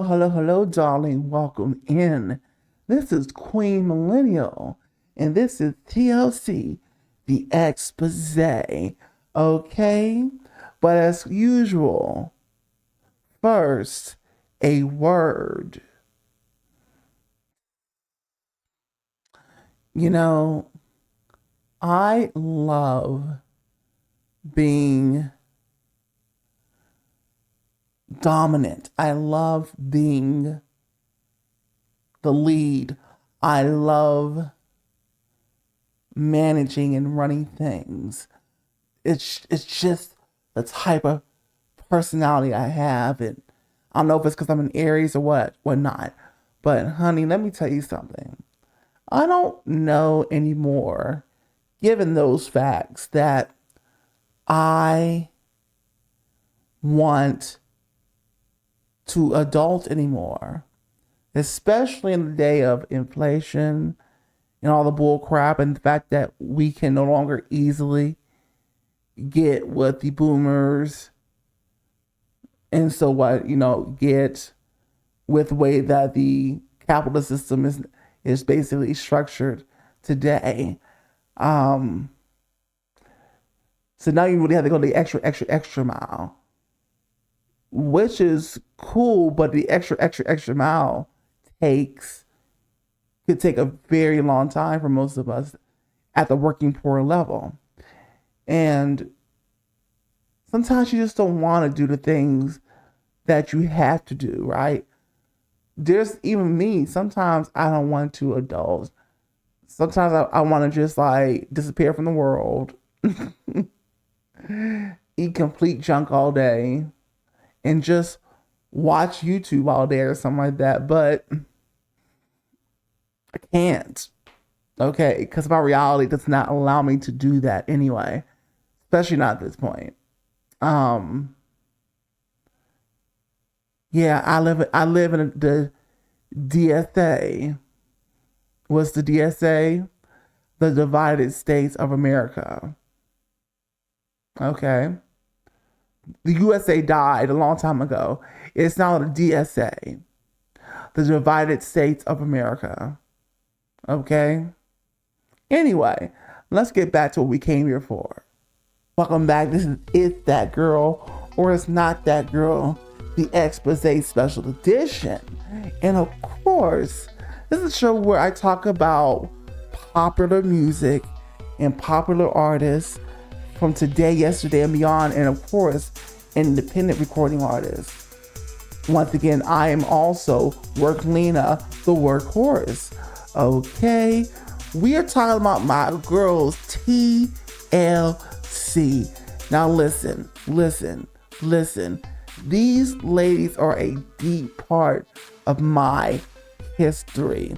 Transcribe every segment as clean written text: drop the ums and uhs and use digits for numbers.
Hello, hello, darling. Welcome in. This is Queen Millennial, and this is TLC, the expose. Okay? But as usual, first, a word. You know, I love being dominant. I love being the lead. I love managing and running things. It's just the type of personality I have, and I don't know if it's because I'm an Aries or whatnot. But honey, let me tell you something. I don't know anymore, given those facts, that I want to adult anymore, especially in the day of inflation and all the bull crap, and the fact that we can no longer easily get what the boomers and so what get with the way that the capitalist system is basically structured today. Um, so now you really have to go the extra mile, which is cool, but the extra mile takes could take a very long time for most of us at the working poor level. And sometimes you just don't want to do the things that you have to do, right? There's even me, sometimes I don't want to adult. Sometimes I want to just like disappear from the world, eat complete junk all day, and just watch YouTube all day or something like that. But I can't, okay? Because my reality does not allow me to do that anyway, especially not at this point. Um, yeah, I live in the DSA. What's the DSA? The Divided States of America. Okay. The USA died a long time ago. It's now the DSA, the Divided States of America. Okay. Anyway, let's get back to what we came here for. Welcome back. This is It's That Girl or It's Not That Girl, the Expose Special Edition. And of course, this is a show where I talk about popular music and popular artists from today, yesterday, and beyond, and of course, independent recording artists. Once again, I am also Worklina, the workhorse. Okay, we are talking about my girls TLC. Now listen. These ladies are a deep part of my history,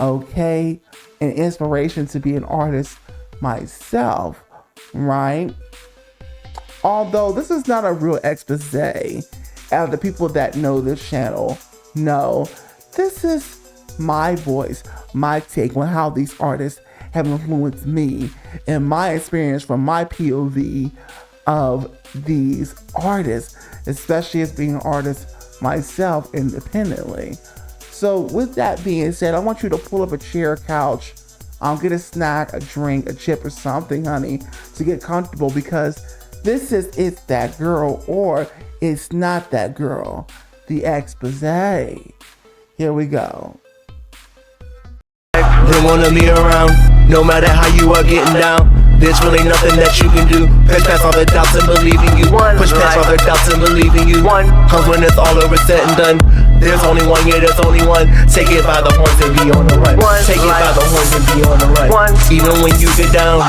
okay? An inspiration to be an artist myself, right? Although this is not a real expose, out of the people that know this channel know, this is my voice, my take on how these artists have influenced me and my experience from my POV of these artists, especially as being an artist myself independently. So with that being said, I want you to pull up a chair, couch, get a snack, a drink, a chip or something, honey, to get comfortable, because this is It's That Girl or It's Not That Girl, the expose. Here we go. They wanna be around, no matter how you are getting down. There's really nothing that you can do. Push past all the doubts and believe in you. Push past all the doubts and believe in you. Cause when it's all over, said and done, there's only one, yeah, there's only one. Take it by the horns and be on the run. Take it by the horns and be on the run. Even when you get down,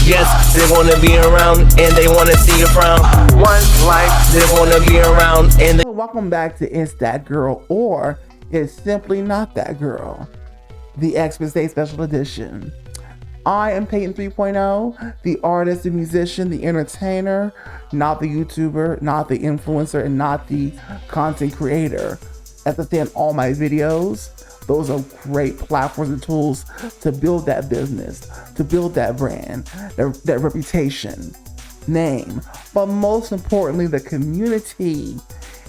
yes, they wanna be around and they wanna see you frown. One life, they wanna be around and they... Welcome back to It's That Girl or It's Simply Not That Girl, the expose special edition. I am Peyton 3.0, the artist, the musician, the entertainer, not the YouTuber, not the influencer, and not the content creator. As I say in all my videos, those are great platforms and tools to build that business, to build that brand, that reputation, name, but most importantly, the community,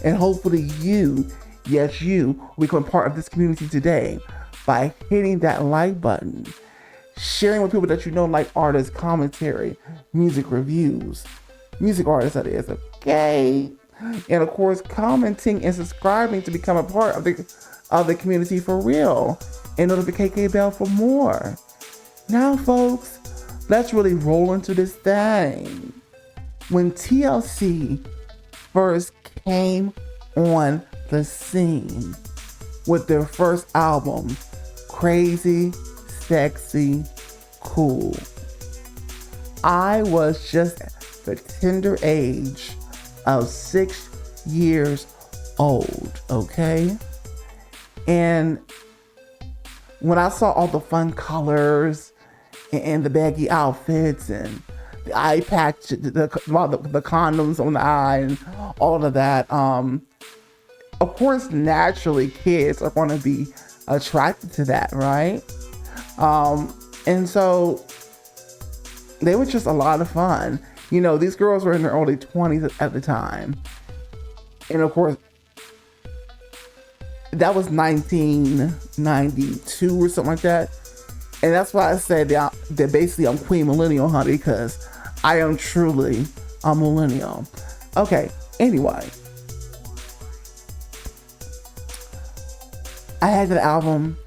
and hopefully you yes, you become part of this community today by hitting that like button, sharing with people that you know like artist commentary, music reviews, music artists that is, okay? And of course, commenting and subscribing to become a part of the community for real. And notification bell for more. Now, folks, let's really roll into this thing. When TLC first came on the scene with their first album, Crazy, Sexy, Cool, I was just the tender age of 6 years old, okay? And when I saw all the fun colors and the baggy outfits and the eye patch, the condoms on the eye and all of that, of course, naturally, kids are going to be attracted to that, right? And so they were just a lot of fun. You know, these girls were in their early 20s at the time. And of course, that was 1992 or something like that. And that's why I said that basically I'm Queen Millennial, honey, because I am truly a millennial. Okay, anyway. I had that album,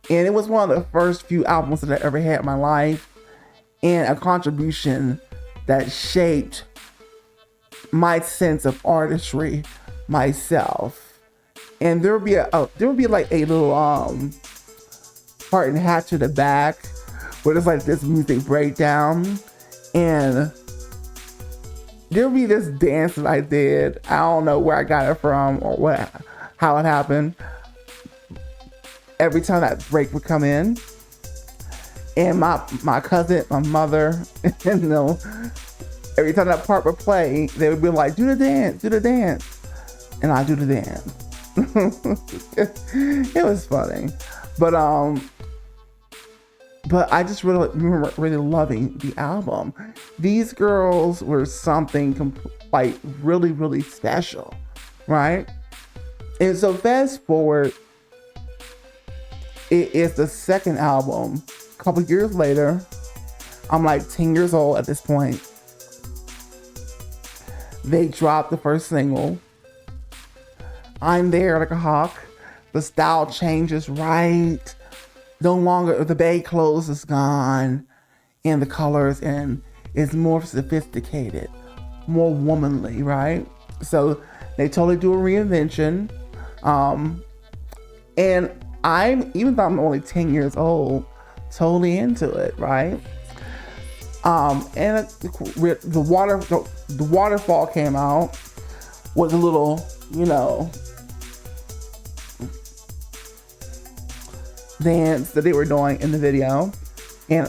and it was one of the first few albums that I ever had in my life, and a contribution that shaped my sense of artistry myself. And there would be like a little part and hat to the back where there's like this music breakdown, and there would be this dance that I did. I don't know where I got it from or how it happened. Every time that break would come in, and my cousin, my mother, you know, every time that part would play, they would be like, do the dance, and I do the dance. It was funny, but I just really remember really loving the album. These girls were something like really, really special, right? And so fast forward, it is the second album. A couple years later, I'm like 10 years old at this point. They dropped the first single, I'm There Like a Hawk. The style changes, right? No longer, the bay clothes is gone, and the colors, and it's more sophisticated, more womanly, right? So they totally do a reinvention. And even though I'm only 10 years old, totally into it, right? And the waterfall came out with a little, you know, dance that they were doing in the video. And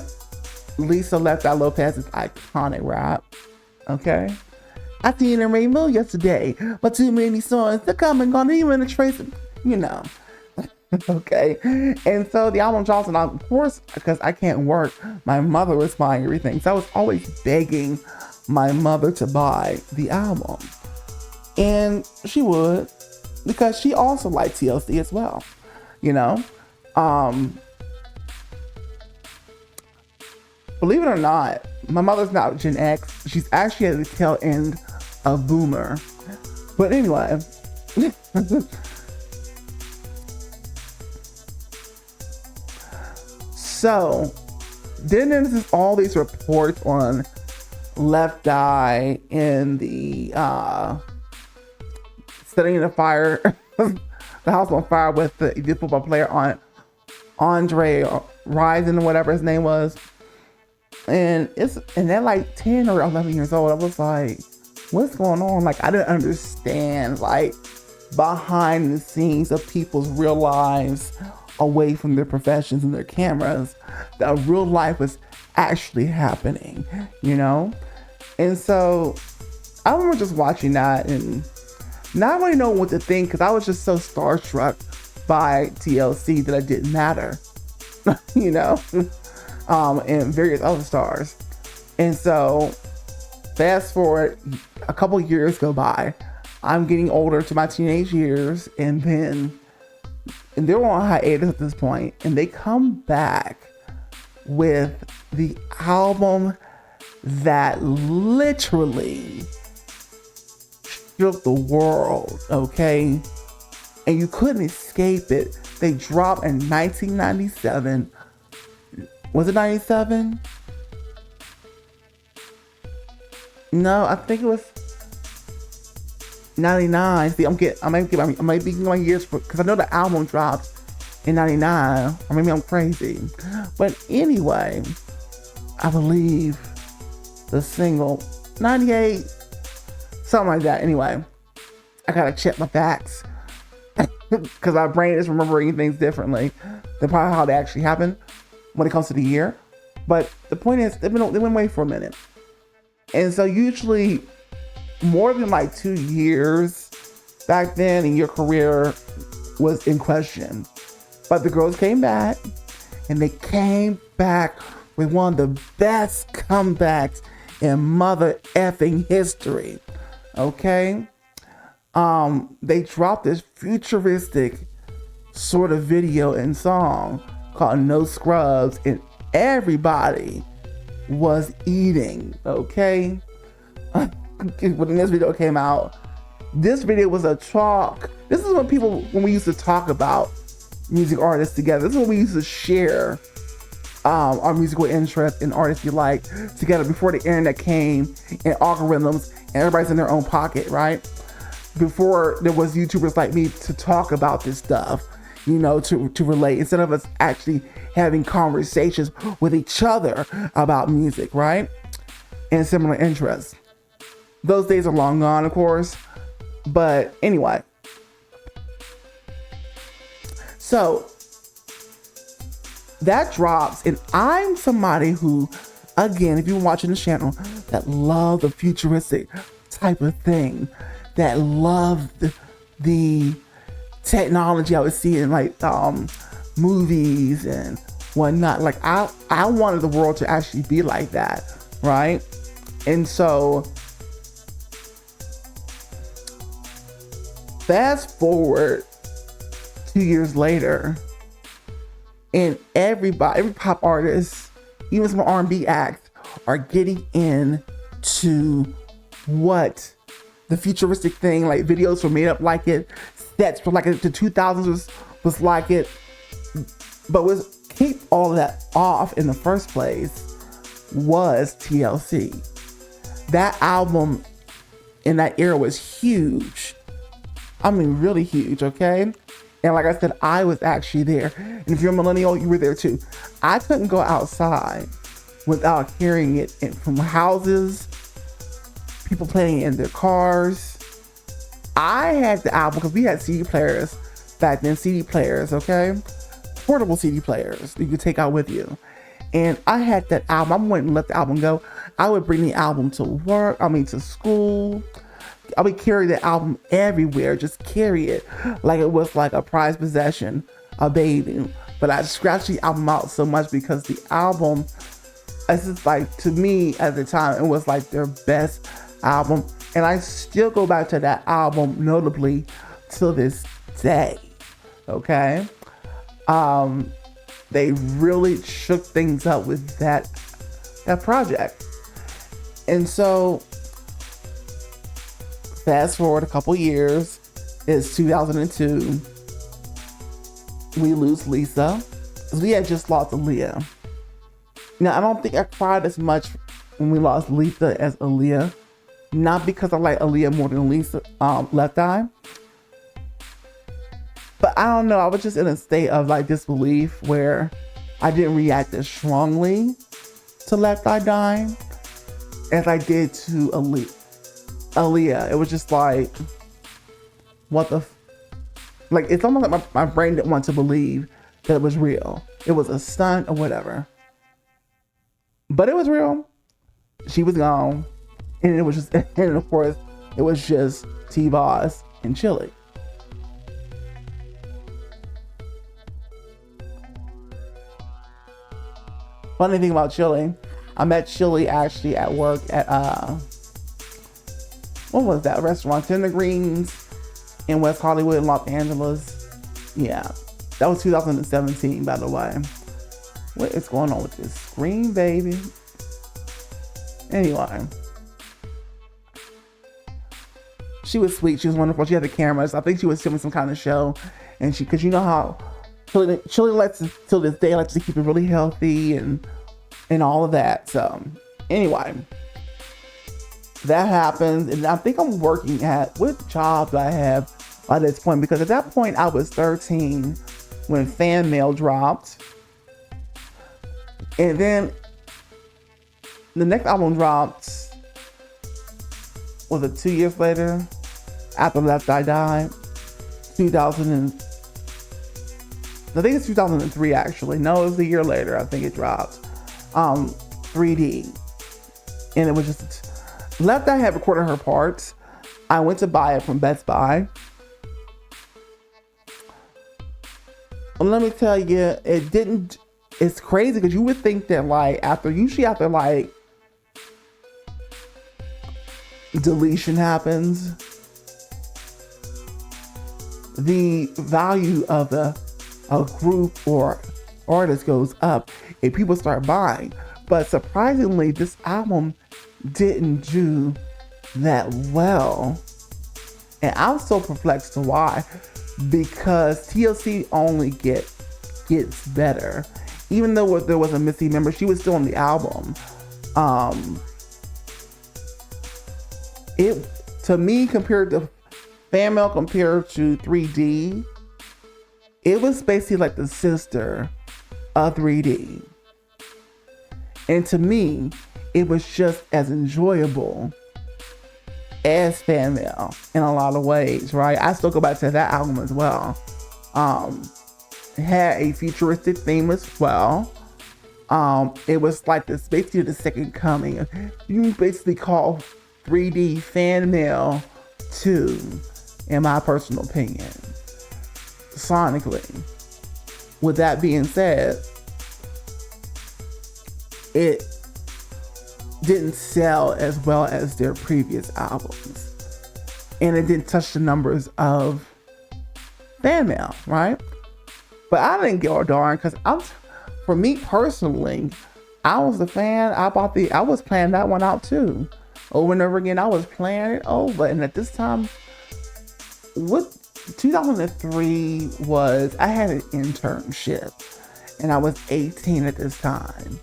Lisa left out Lopez's iconic rap, okay? I seen a rainbow yesterday, but too many songs to come and gone, even a trace of, you know. Okay, and so the album drops, and of course, because I can't work, my mother was buying everything, so I was always begging my mother to buy the album, and she would, because she also liked TLC as well, you know. Believe it or not, my mother's not Gen X. She's actually at the tail end of Boomer, but anyway. So, then there's all these reports on Left Eye and the setting the fire, the house on fire with the football player on Andre Rison or whatever his name was. And they're like 10 or 11 years old. I was like, what's going on? Like, I didn't understand, like, behind the scenes of people's real lives, away from their professions and their cameras, that real life was actually happening, you know? And so I remember just watching that and not really knowing what to think, because I was just so starstruck by TLC that it didn't matter, you know? And various other stars. And so fast forward, a couple years go by. I'm getting older to my teenage years, and they're on hiatus at this point, and they come back with the album that literally shook the world, okay? And you couldn't escape it. They dropped in 1997. Was it 97? No, I think it was 99. See, I might be getting my years because I know the album dropped in 99, or maybe I'm crazy. But anyway, I believe the single 98, something like that. Anyway, I gotta check my facts because my brain is remembering things differently than probably how they actually happened when it comes to the year. But the point is, they went away for a minute, and so usually more than like 2 years back then in your career was in question. But the girls came back, and they came back with one of the best comebacks in mother effing history. Okay? They dropped this futuristic sort of video and song called No Scrubs, and everybody was eating. Okay? When this video came out, this video was a talk. This is when we used to talk about music artists together. This is when we used to share our musical interest in artists you like together before the internet came and algorithms and everybody's in their own pocket, right? Before there was YouTubers like me to talk about this stuff, to relate, instead of us actually having conversations with each other about music, right? And similar interests. Those days are long gone, of course. But anyway. So that drops, and I'm somebody who, again, if you're watching the channel, that love the futuristic type of thing, that love the technology I would see in like movies and whatnot. Like I wanted the world to actually be like that, right? And so fast forward 2 years later, and every pop artist, even some R&B acts, are getting into what the futuristic thing, like videos were made up like it, sets were like it, the 2000s was like it, but was keep all of that off in the first place was TLC. That album in that era was huge. I mean, really huge, okay? And like I said, I was actually there. And if you're a millennial, you were there too. I couldn't go outside without hearing it from houses, people playing it in their cars. I had the album because we had CD players back then, CD players, okay? Portable CD players that you could take out with you. And I had that album. I wouldn't let the album go. I would bring the album to school. I would carry the album everywhere, just carry it like it was like a prized possession, a baby. But I scratched the album out so much because the album, it's just like, to me at the time, it was like their best album. And I still go back to that album notably till this day, okay? They really shook things up with that project. And so fast forward a couple years, it's 2002. We lose Lisa. We had just lost Aaliyah. Now, I don't think I cried as much when we lost Lisa as Aaliyah. Not because I like Aaliyah more than Lisa, Left Eye. But I don't know, I was just in a state of like disbelief where I didn't react as strongly to Left Eye dying as I did to Aaliyah. It was just like, what the like, it's almost like my brain didn't want to believe that it was real. It was a stunt or whatever. But it was real. She was gone. And it was just, and of course, it was just T-Boz and Chili. Funny thing about Chili, I met Chili actually at work at what was that restaurant? Tender Greens in West Hollywood, Los Angeles. Yeah, that was 2017, by the way. What is going on with this screen, baby? Anyway, she was sweet. She was wonderful. She had the cameras. I think she was filming some kind of show, and because you know how Chili likes to, till this day, likes to keep it really healthy and all of that. So anyway, that happened, and I think I'm working at what job do I have by this point, because at that point I was 13 when Fan Mail dropped, and then the next album dropped, was it 2 years later after Left Eye Died? I think it's 2003 actually. No, it was a year later. I think it dropped. 3D, and it was just Left Eye had recorded her parts. I went to buy it from Best Buy. And let me tell you, it didn't. It's crazy because you would think that usually after deletion happens, the value of a group or artist goes up and people start buying. But surprisingly, this album didn't do that well. And I'm so perplexed to why. Because TLC only gets better. Even though there was a missing member, she was still on the album. It, to me, compared to Fan Mail, compared to 3D, it was basically like the sister of 3D. And to me, it was just as enjoyable as Fan Mail in a lot of ways, right? I still go back to that album as well. It had a futuristic theme as well. It was like this, basically the second coming. You can basically call 3D Fan Mail 2, in my personal opinion, sonically. With that being said, it didn't sell as well as their previous albums, and it didn't touch the numbers of Fan Mail, right? But I didn't give a darn, because for me personally, I was a fan. I was playing that one out too, over and over again. I was playing it over, and at this time, what 2003 was, I had an internship, and I was 18 at this time.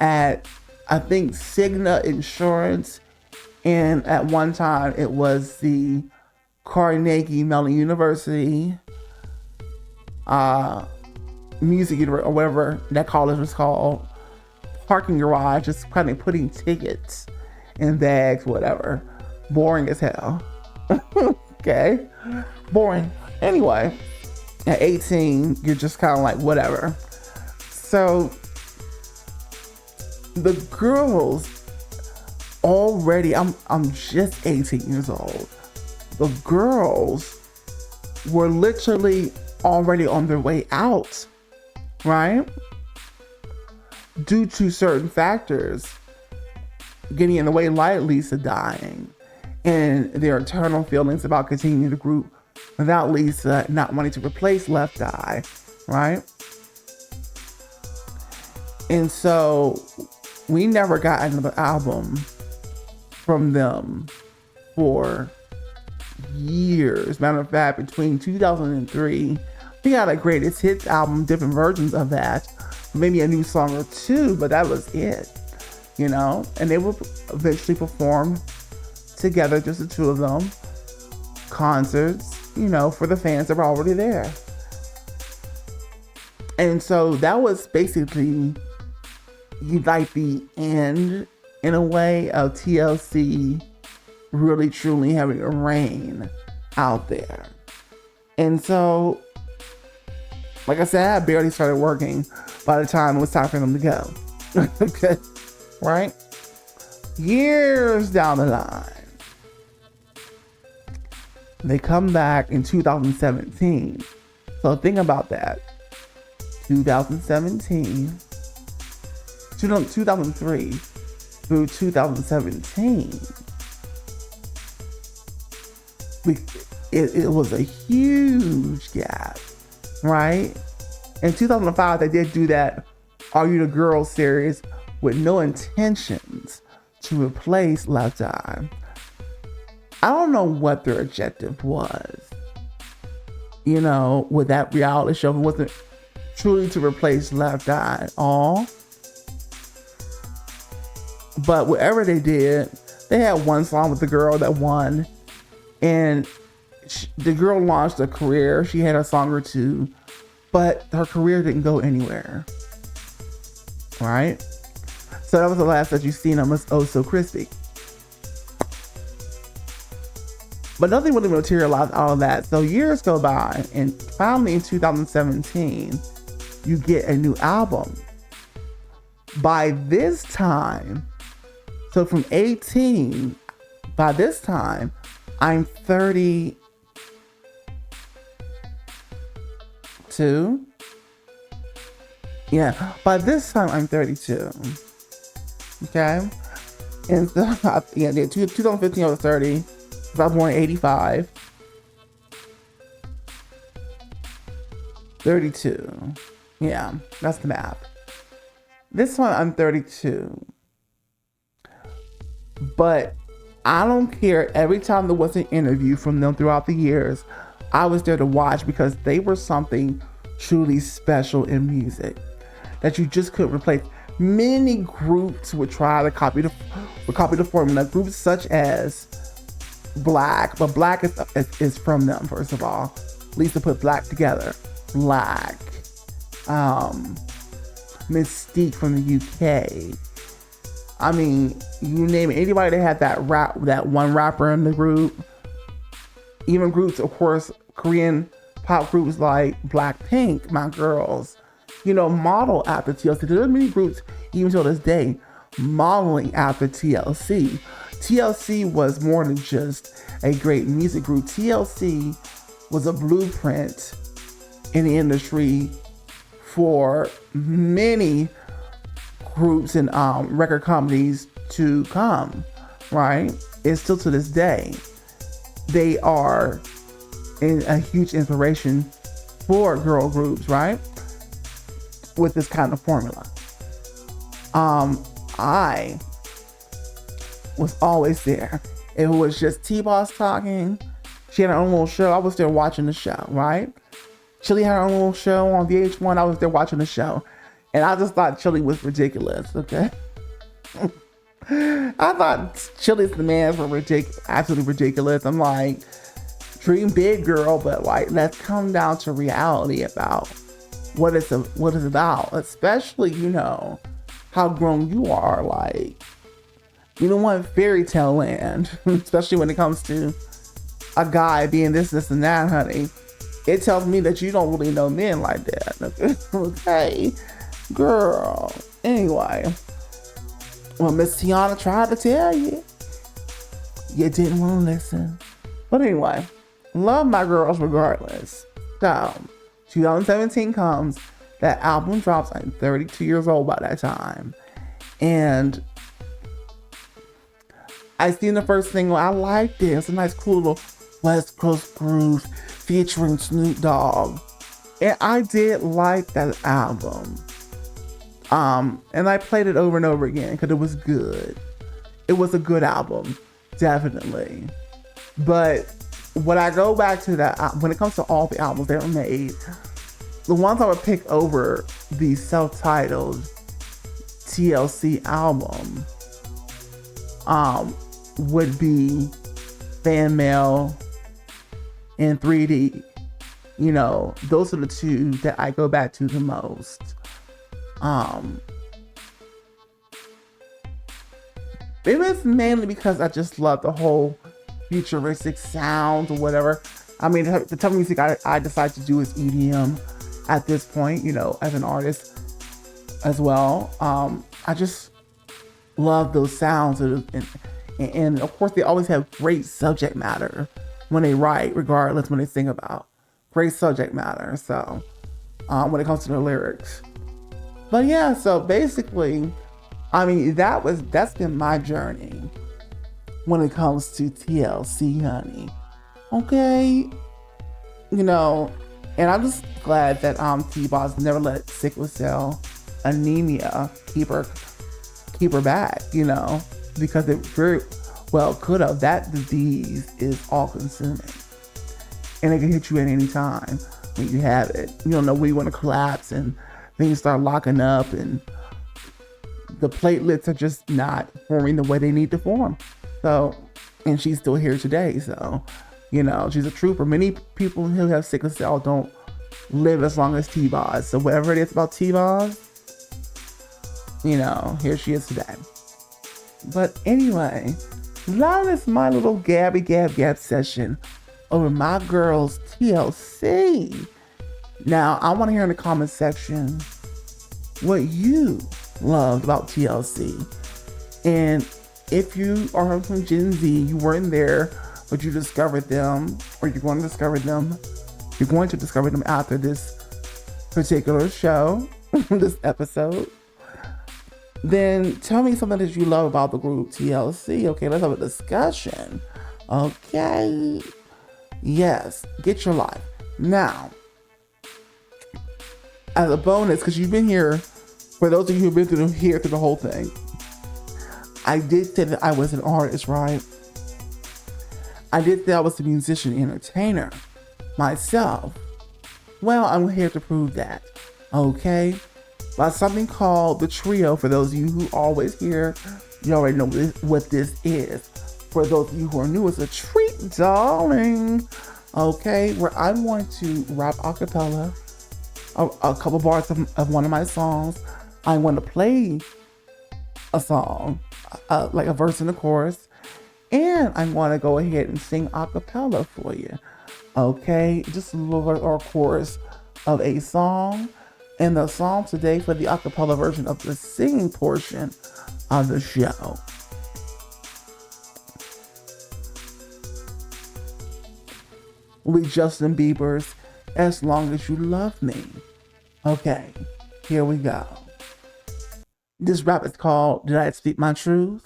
At I think Cigna Insurance, and at one time it was the Carnegie Mellon University music university, or whatever that college was called, parking garage, just kind of putting tickets in bags, whatever. Boring as hell. Okay, boring. Anyway, at 18, you're just kind of like whatever. So the girls already, I'm just 18 years old. The girls were literally already on their way out, right? Due to certain factors getting in the way, like Lisa dying, and their eternal feelings about continuing the group without Lisa not wanting to replace Left Eye, right? And so we never got another album from them for years. Matter of fact, between 2003, we got a greatest hits album, different versions of that, maybe a new song or two, but that was it, you know? And they would eventually perform together, just the two of them, concerts, you know, for the fans that were already there. And so that was basically like the end, in a way, of TLC really truly having a reign out there. And so, like I said, I barely started working by the time it was time for them to go. Okay, right? Years down the line, they come back in 2017. So think about that. 2017, 2003 through 2017. we, it was a huge gap, right? In 2005, they did do that Are You the Girl series with no intentions to replace Left Eye. I don't know what their objective was, with that reality show. It wasn't truly to replace Left Eye at all. But whatever they did, they had one song with the girl that won. And the girl launched a career. She had a song or two, but her career didn't go anywhere. Right? So that was the last that you seen of Miss Oh So Crispy. But nothing really materialized out of that. So years go by, and finally in 2017, you get a new album. By this time, so from 18, by this time, I'm 32. Yeah, by this time, I'm 32. Okay? And so, 2015, I was 30. I was born in 85. 32. Yeah, that's the math. This one, I'm 32. But I don't care. Every time there was an interview from them throughout the years, I was there to watch because they were something truly special in music that you just couldn't replace. Many groups would try to copy the formula. Groups such as Black, but Black is from them, first of all. Lisa put Black together. Black. Mystique from the UK. I mean, you name it. Anybody that had that one rapper in the group. Even groups, of course, Korean pop groups like Blackpink, my girls, model after TLC. There are many groups, even till this day, modeling after TLC. TLC was more than just a great music group. TLC was a blueprint in the industry for many groups and record companies to come, right? It's still to this day. They are a huge inspiration for girl groups, right? With this kind of formula. I was always there. If it was just T-Boss talking, she had her own little show, I was there watching the show, right? Chili had her own little show on VH1, I was there watching the show. And I just thought Chili was ridiculous, okay? I thought Chili's the man for absolutely ridiculous. I'm like, dream big, girl, but like, let's come down to reality about what it's about. Especially, how grown you are. Like, you don't want fairy tale land, especially when it comes to a guy being this, and that, honey. It tells me that you don't really know men like that. Okay, girl. Anyway, well, Miss Tiana tried to tell you. You didn't want to listen. But anyway, love my girls regardless. So, 2017 comes, that album drops. I'm 32 years old by that time. And I seen the first single. I liked it. It's a nice, cool little West Coast groove featuring Snoop Dogg. And I did like that album. And I played it over and over again because it was good. It was a good album, definitely. But when I go back to that, when it comes to all the albums that were made, the ones I would pick over the self-titled TLC album would be Fan Mail and 3D. Those are the two that I go back to the most. It was mainly because I just love the whole futuristic sound or whatever. I mean, the type of music I decide to do is EDM at this point, as an artist as well. I just love those sounds. And of course, they always have great subject matter when they write, regardless when they sing about. Great subject matter. So, when it comes to the lyrics. But yeah, so basically, I mean, that's been my journey when it comes to TLC, honey. Okay, you know, and I'm just glad that T-Boz never let sickle cell anemia keep her back, you know, because it very well could have. That disease is all consuming, and it can hit you at any time when you have it. You don't know when you want to collapse and things start locking up and the platelets are just not forming the way they need to form. So, and she's still here today. So, you know, she's a trooper. Many people who have sickle cell don't live as long as T-Boz. So whatever it is about T-Boz, you know, here she is today. But anyway, that is my little Gabby Gab session over my girls TLC. Now, I want to hear in the comment section what you loved about TLC. And if you are from Gen Z, you weren't there, but you discovered them, or you're going to discover them after this particular show, this episode, then tell me something that you love about the group TLC. Okay, let's have a discussion. Okay. Yes, get your life. Now, as a bonus, because you've been here, for those of you who've been through the whole thing, I did say that I was an artist, right? I did say I was a musician, entertainer myself. Well, I'm here to prove that. Okay? By something called the trio. For those of you who always hear, you already know what this is. For those of you who are new, it's a treat, darling. Okay? Where I'm going to rap a cappella a couple bars of one of my songs. I'm going to play a song, like a verse and a chorus, and I'm going to go ahead and sing a cappella for you. Okay? Just a little verse or chorus of a song. And the song today for the a cappella version of the singing portion of the show will be Justin Bieber's As Long As You Love Me. Okay, here we go. This rap is called Did I Speak My Truth?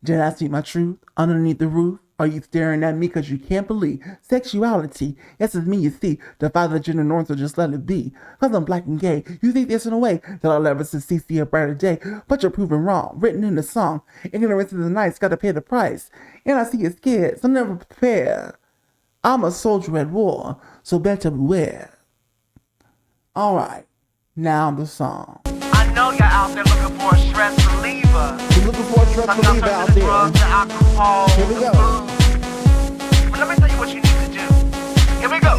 Did I speak my truth underneath the roof? Are you staring at me because you can't believe sexuality? Yes, it's me you see. Defy the gender norms, so just let it be. Because I'm black and gay. You think there's no way that I'll ever see a brighter day. But you're proven wrong. Written in the song. Ignorance is the nice, gotta pay the price. And I see you're scared, so never prepare. I'm a soldier at war, so better beware. Alright, now the song. I know you're out there looking for a stress reliever. You're looking for a stress reliever out there. Drugs, the alcohol, here we go. But let me tell you what you need to do. Here we go.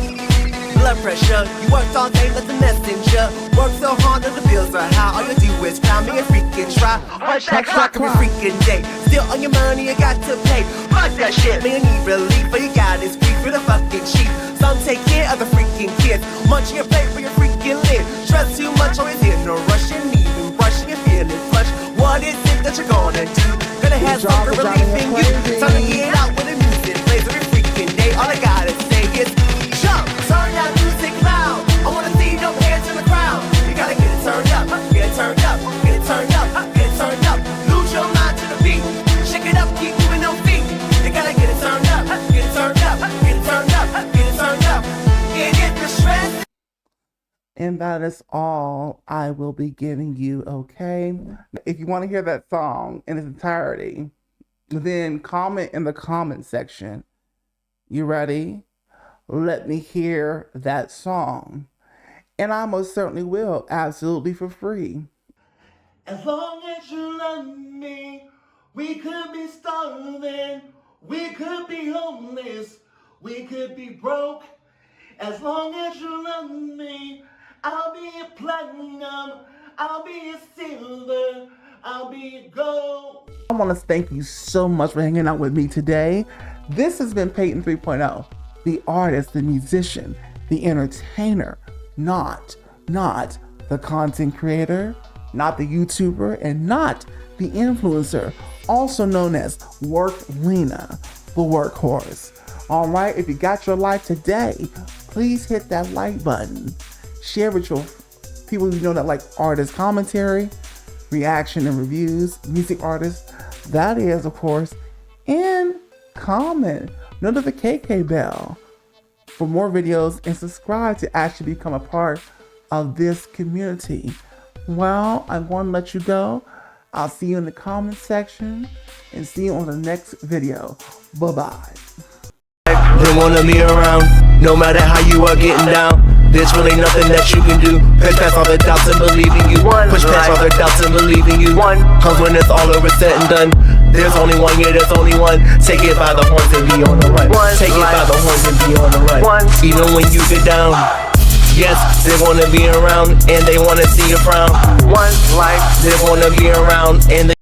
Blood pressure, you worked all day like the messenger. Work so hard that the bills are high. All you do is cry me a freaking try. Watch that clock every freaking day. Still on your money, you got to pay. Fuck that shit, man, you need relief. But you got this grief for the fucking cheap. Some take care of the freaking kids. Munch your plate for your freaking lid. Stress too much, always in no rush. You need and brush, you're feeling flush. What is it that you're gonna do? Gonna have some relief in you. Time to get out when the music plays every freaking day. All I gotta say is jump, turn that music loud. I wanna see no hands in the crowd. You gotta get it turned up, get it turned up, get it turned up, get it turned up. Lose your mind to the beat. Shake it up, keep moving no feet. You gotta get it turned up, get it turned up, get it turned up, get it turned up. Get the stress. And that is all I will be giving you, okay? If you want to hear that song in its entirety, then comment in the comment section. You ready? Let me hear that song. And I most certainly will, absolutely for free. As long as you love me, we could be starving, we could be homeless, we could be broke. As long as you love me, I'll be a platinum, I'll be a silver, I'll be a gold. I want to thank you so much for hanging out with me today. This has been Peyton 3.0, the artist, the musician, the entertainer, not the content creator, not the YouTuber, and not the influencer, also known as Work Lena, the workhorse. All right, if you got your life today, please hit that like button. Share with your people you know that like artist commentary, reaction and reviews, music artists, that is, of course, and comment. notification bell for more videos and subscribe to actually become a part of this community. Well, I'm going to let you go. I'll see you in the comment section and see you on the next video. Bye-bye. They wanna be around, no matter how you are getting down. There's really nothing that you can do. Push past all the doubts and believe in you. Push past all the doubts and believe in you. Cause when it's all over, said and done, there's only one, yeah, there's only one. Take it by the horns and be on the run. Take it by the horns and be on the run. Even when you get down, yes, they wanna be around and they wanna see you frown. One life, they wanna be around and they